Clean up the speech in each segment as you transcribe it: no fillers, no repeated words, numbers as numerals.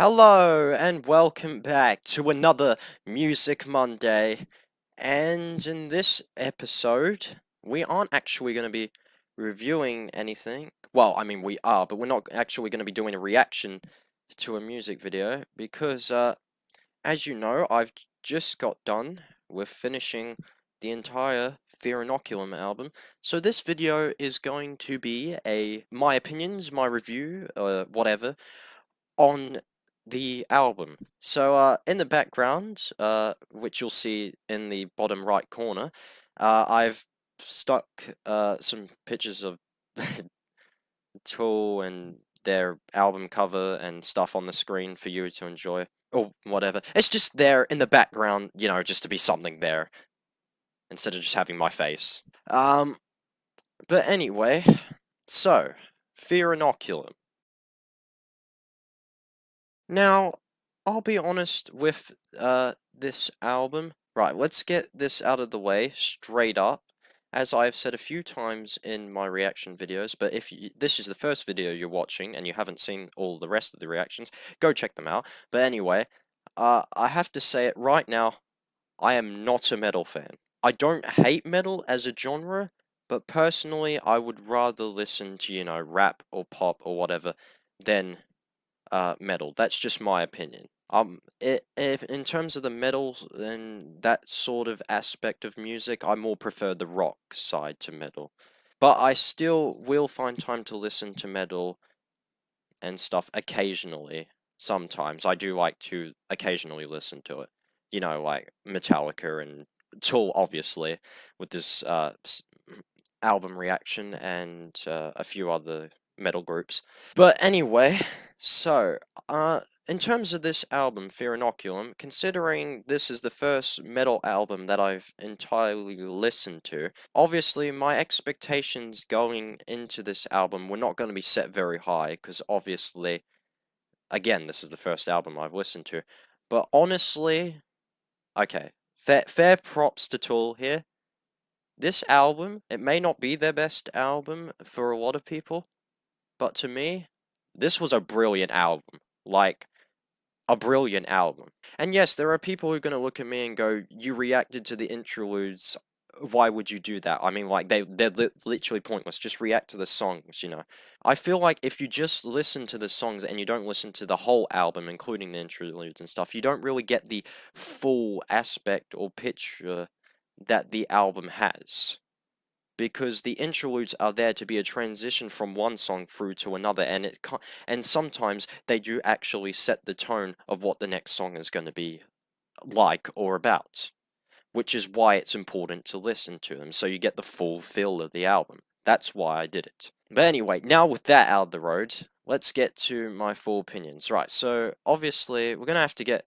Hello and welcome back to another Music Monday. And in this episode, we aren't actually going to be reviewing anything. Well, I mean, we are, but we're not actually going to be doing a reaction to a music video because, as you know, I've just got done with finishing the entire Fear Inoculum album. So this video is going to be my opinions, my review, whatever, on the album. So in the background, which you'll see in the bottom right corner, I've stuck some pictures of Tool and their album cover and stuff on the screen for you to enjoy, or whatever. It's just there in the background, just to be something there, instead of just having my face. But anyway, so, Fear Inoculum. Now, I'll be honest with this album. Right, let's get this out of the way straight up. As I've said a few times in my reaction videos, but if this is the first video you're watching and you haven't seen all the rest of the reactions, go check them out. But anyway, I have to say it right now, I am not a metal fan. I don't hate metal as a genre, but personally, I would rather listen to, rap or pop or whatever than metal. That's just my opinion. If in terms of the metal and that sort of aspect of music, I more prefer the rock side to metal. But I still will find time to listen to metal and stuff occasionally. Sometimes I do like to occasionally listen to it. Like Metallica and Tool, obviously, with this album reaction and a few other metal groups. But anyway, so, in terms of this album, Fear Inoculum, considering this is the first metal album that I've entirely listened to, obviously my expectations going into this album were not going to be set very high, because obviously, again, this is the first album I've listened to. But honestly, okay, fair props to Tool here. This album, it may not be their best album for a lot of people, but to me, this was a brilliant album. Like, a brilliant album. And yes, there are people who are going to look at me and go, you reacted to the interludes, why would you do that? I mean, like, they're literally pointless. Just react to the songs. I feel like if you just listen to the songs and you don't listen to the whole album, including the interludes and stuff, you don't really get the full aspect or picture that the album has. Because the interludes are there to be a transition from one song through to another, and sometimes they do actually set the tone of what the next song is going to be like or about, which is why it's important to listen to them, so you get the full feel of the album. That's why I did it. But anyway, now with that out of the road, let's get to my full opinions. Right, so obviously, we're going to have to get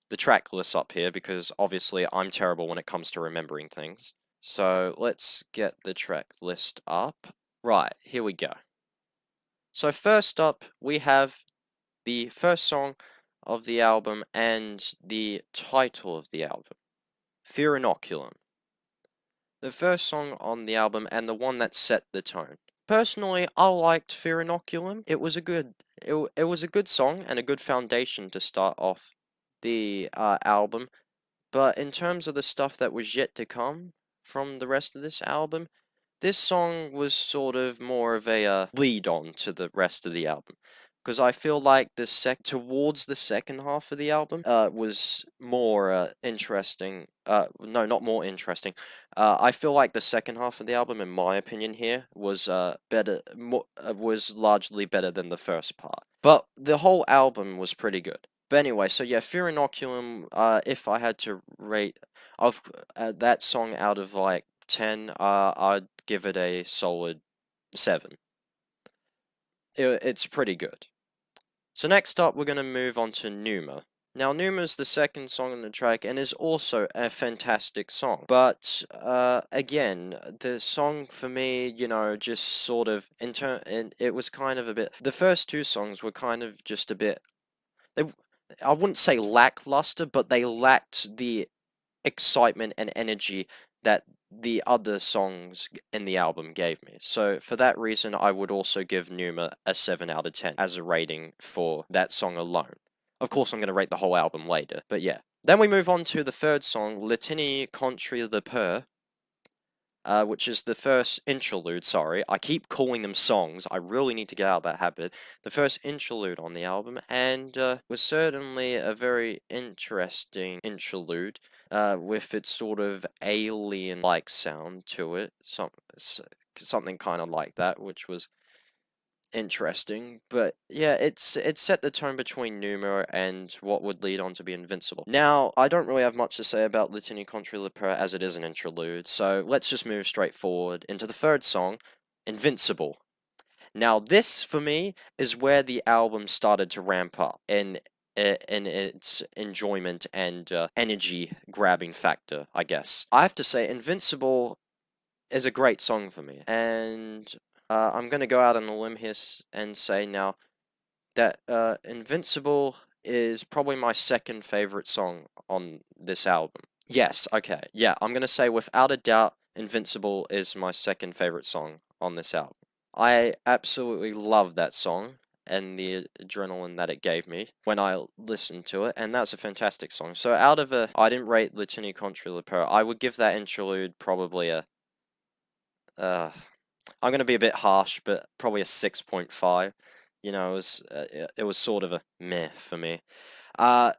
the track list up here, because obviously I'm terrible when it comes to remembering things. So let's get the track list up. Right, here we go. So first up, we have the first song of the album and the title of the album, Fear Inoculum. The first song on the album and the one that set the tone. Personally, I liked Fear Inoculum. It was a good song and a good foundation to start off the album. But in terms of the stuff that was yet to come from the rest of this album, this song was sort of more of a lead on to the rest of the album. Because I feel like towards the second half of the album was more interesting. No, not more interesting. I feel like the second half of the album, in my opinion, here was was largely better than the first part. But the whole album was pretty good. But anyway, so yeah, Fear Inoculum, if I had to rate of that song out of like 10, I'd give it a solid 7. It's pretty good. So next up, we're going to move on to Numa. Now, Numa is the second song on the track and is also a fantastic song. But, again, the song for me, just sort of, it was kind of a bit, the first two songs were kind of just a bit, I wouldn't say lackluster, but they lacked the excitement and energy that the other songs in the album gave me. So for that reason, I would also give Numa a 7 out of 10 as a rating for that song alone. Of course, I'm going to rate the whole album later, but yeah. Then we move on to the third song, Litany contre le Peur, which is the first interlude, sorry. I keep calling them songs, I really need to get out of that habit. The first interlude on the album, and was certainly a very interesting interlude, with its sort of alien-like sound to it, something kind of like that, which was interesting, but yeah, it set the tone between Numa and what would lead on to be Invincible. Now, I don't really have much to say about Litany contre le Peur as it is an interlude, so let's just move straight forward into the third song, Invincible. Now, this, for me, is where the album started to ramp up in its enjoyment and energy-grabbing factor, I guess. I have to say, Invincible is a great song for me, and I'm going to go out on a limb here and say now that Invincible is probably my second favorite song on this album. Yes, okay, yeah, I'm going to say without a doubt, Invincible is my second favorite song on this album. I absolutely love that song and the adrenaline that it gave me when I listened to it, and that's a fantastic song. So out of I didn't rate Litany contre le Peur, I would give that interlude probably a I'm gonna be a bit harsh, but probably a 6.5. You know, it was sort of a meh for me.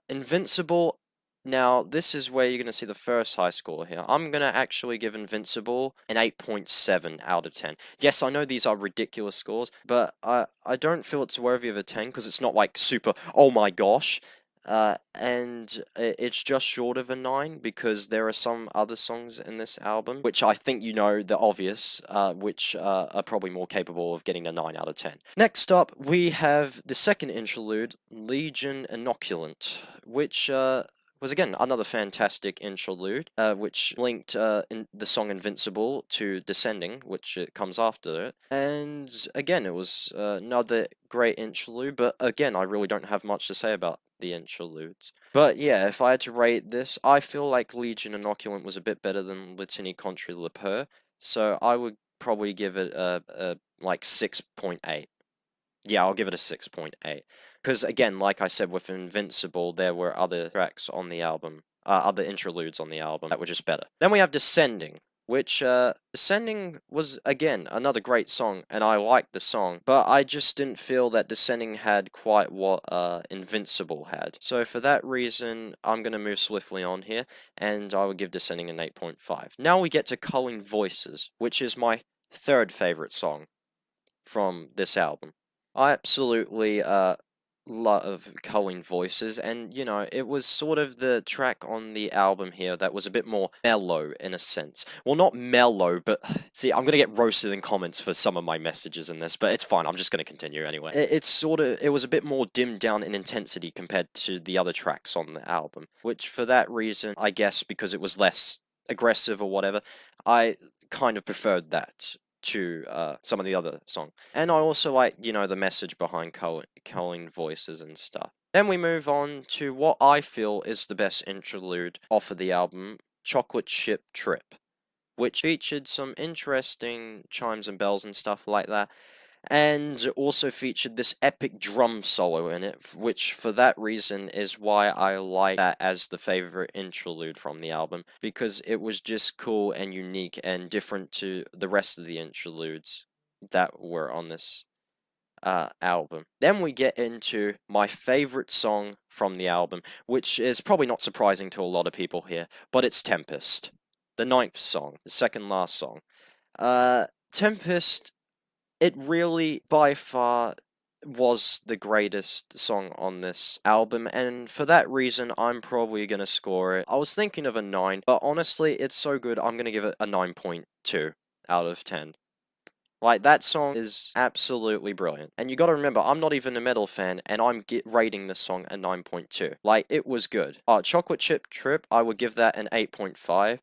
Invincible. Now, this is where you're gonna see the first high score here. I'm gonna actually give Invincible an 8.7 out of 10. Yes, I know these are ridiculous scores, but I don't feel it's worthy of a 10 because it's not like super, oh my gosh. And it's just short of a 9 because there are some other songs in this album, which I think you know the obvious, which are probably more capable of getting a 9 out of 10. Next up, we have the second interlude, Legion Inoculant, which was again another fantastic interlude, which linked the song Invincible to Descending, which it comes after it. And again, it was another great interlude, but again, I really don't have much to say about the interludes. But yeah, if I had to rate this, I feel like Legion Inoculant was a bit better than Litany contre le Peur, so I would probably give it a like 6.8. Yeah, I'll give it a 6.8. Because again, like I said, with Invincible, there were other tracks on the album, other interludes on the album that were just better. Then we have Descending, which, Descending was, again, another great song, and I liked the song, but I just didn't feel that Descending had quite what, Invincible had. So for that reason, I'm gonna move swiftly on here, and I would give Descending an 8.5. Now we get to Culling Voices, which is my third favorite song from this album. I absolutely love Culling Voices, and you know, it was sort of the track on the album here that was a bit more mellow in a sense. Well, not mellow, but see, I'm gonna get roasted in comments for some of my messages in this, but it's fine, I'm just gonna continue anyway. It was a bit more dimmed down in intensity compared to the other tracks on the album, which for that reason, I guess because it was less aggressive or whatever, I kind of preferred that to some of the other songs. And I also like, you know, the message behind Culling Voices and stuff. Then we move on to what I feel is the best interlude off of the album, Chocolate Chip Trip, which featured some interesting chimes and bells and stuff like that, and also featured this epic drum solo in it, which for that reason is why I like that as the favorite interlude from the album, because it was just cool and unique and different to the rest of the interludes that were on this album. Then we get into my favorite song from the album, which is probably not surprising to a lot of people here, but it's Tempest, the 9th song, the second last song. Tempest, it really, by far, was the greatest song on this album, and for that reason, I'm probably gonna score it. I was thinking of a 9, but honestly, it's so good, I'm gonna give it a 9.2 out of 10. Like, that song is absolutely brilliant. And you gotta remember, I'm not even a metal fan, and I'm rating this song a 9.2. Like, it was good. Chocolate Chip Trip, I would give that an 8.5.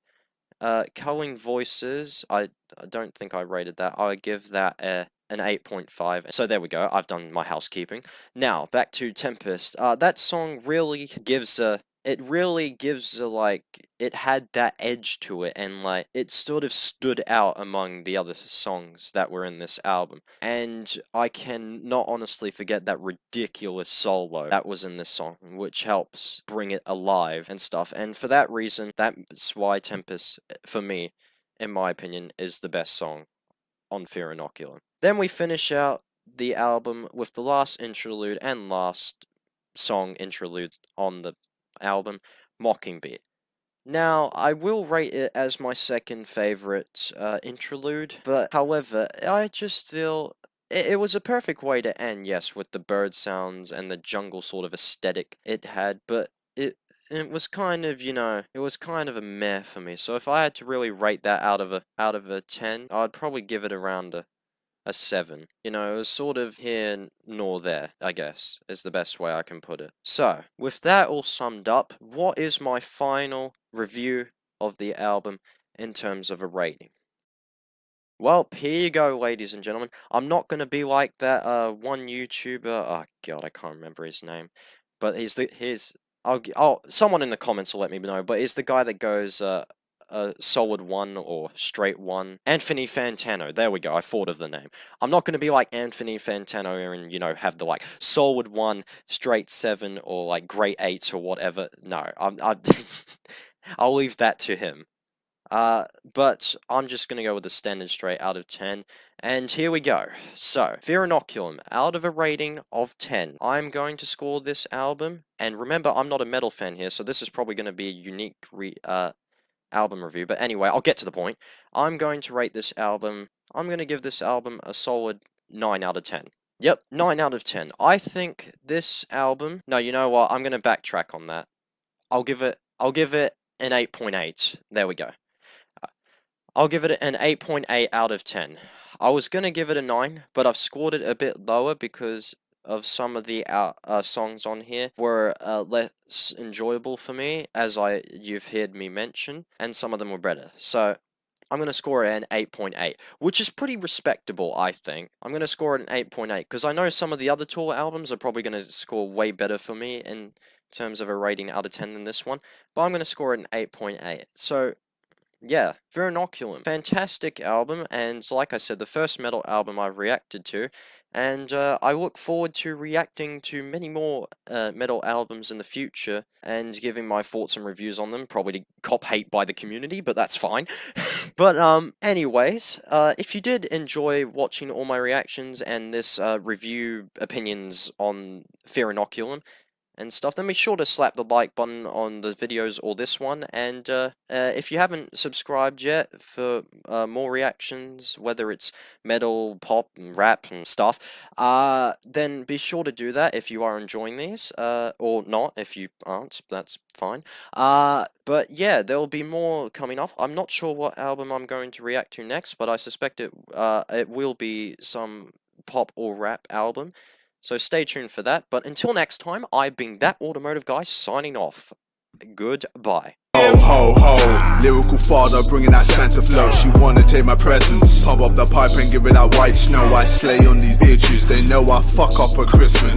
Culling Voices, I don't think I rated that. I would give that an 8.5. So there we go, I've done my housekeeping. Now, back to Tempest. That song really gives it really gives like, it had that edge to it, and like, it sort of stood out among the other songs that were in this album. And I cannot honestly forget that ridiculous solo that was in this song, which helps bring it alive and stuff. And for that reason, that's why Tempest, for me, in my opinion, is the best song on Fear Inoculum. Then we finish out the album with the last interlude and last song interlude on the album, Mockingbird. Now, I will rate it as my second favorite interlude, but however, I just feel it was a perfect way to end, yes, with the bird sounds and the jungle sort of aesthetic it had, but it was kind of, you know, it was kind of a meh for me. So if I had to really rate that out of a 10, I'd probably give it around a 7. You know, it was sort of here nor there, I guess, is the best way I can put it. So, with that all summed up, what is my final review of the album in terms of a rating? Well, here you go, ladies and gentlemen. I'm not going to be like that one YouTuber, oh god, I can't remember his name, but someone in the comments will let me know, but he's the guy that goes, a solid 1 or straight 1. Anthony Fantano. There we go. I thought of the name. I'm not going to be like Anthony Fantano and, you know, have the like solid 1, straight 7, or like great 8 or whatever. No, I'll leave that to him. But I'm just going to go with the standard straight out of 10. And here we go. So, Fear Inoculum, out of a rating of 10, I'm going to score this album. And remember, I'm not a metal fan here, so this is probably going to be a unique album review, but anyway, I'll get to the point. I'm going to rate this album, I'm going to give this album a solid 9 out of 10. Yep, 9 out of 10. I think this album, no, you know what, I'm going to backtrack on that. I'll give it an 8.8. There we go. I'll give it an 8.8 out of 10. I was going to give it a 9, but I've scored it a bit lower because of some of the songs on here were less enjoyable for me, as you've heard me mention, and some of them were better. So I'm going to score it an 8.8, which is pretty respectable, I think. I'm going to score it an 8.8, because I know some of the other Tool albums are probably going to score way better for me in terms of a rating out of 10 than this one, but I'm going to score it an 8.8. So yeah, Fear Inoculum, fantastic album, and like I said, the first metal album I've reacted to, and I look forward to reacting to many more metal albums in the future, and giving my thoughts and reviews on them, probably to cop hate by the community, but that's fine. But anyways, if you did enjoy watching all my reactions and this review opinions on Fear Inoculum and stuff, then be sure to slap the like button on the videos or this one, and if you haven't subscribed yet for more reactions, whether it's metal, pop, and rap and stuff, then be sure to do that if you are enjoying these, or not, if you aren't, that's fine. But yeah, there will be more coming up. I'm not sure what album I'm going to react to next, but I suspect it will be some pop or rap album. So stay tuned for that, but until next time, I've been That Automotive Guy signing off. Goodbye. Ho, ho, ho, lyrical father bringing that Santa flow. She wanna take my presents, pop up the pipe and give it that white snow. I slay on these bitches, they know I fuck up at Christmas.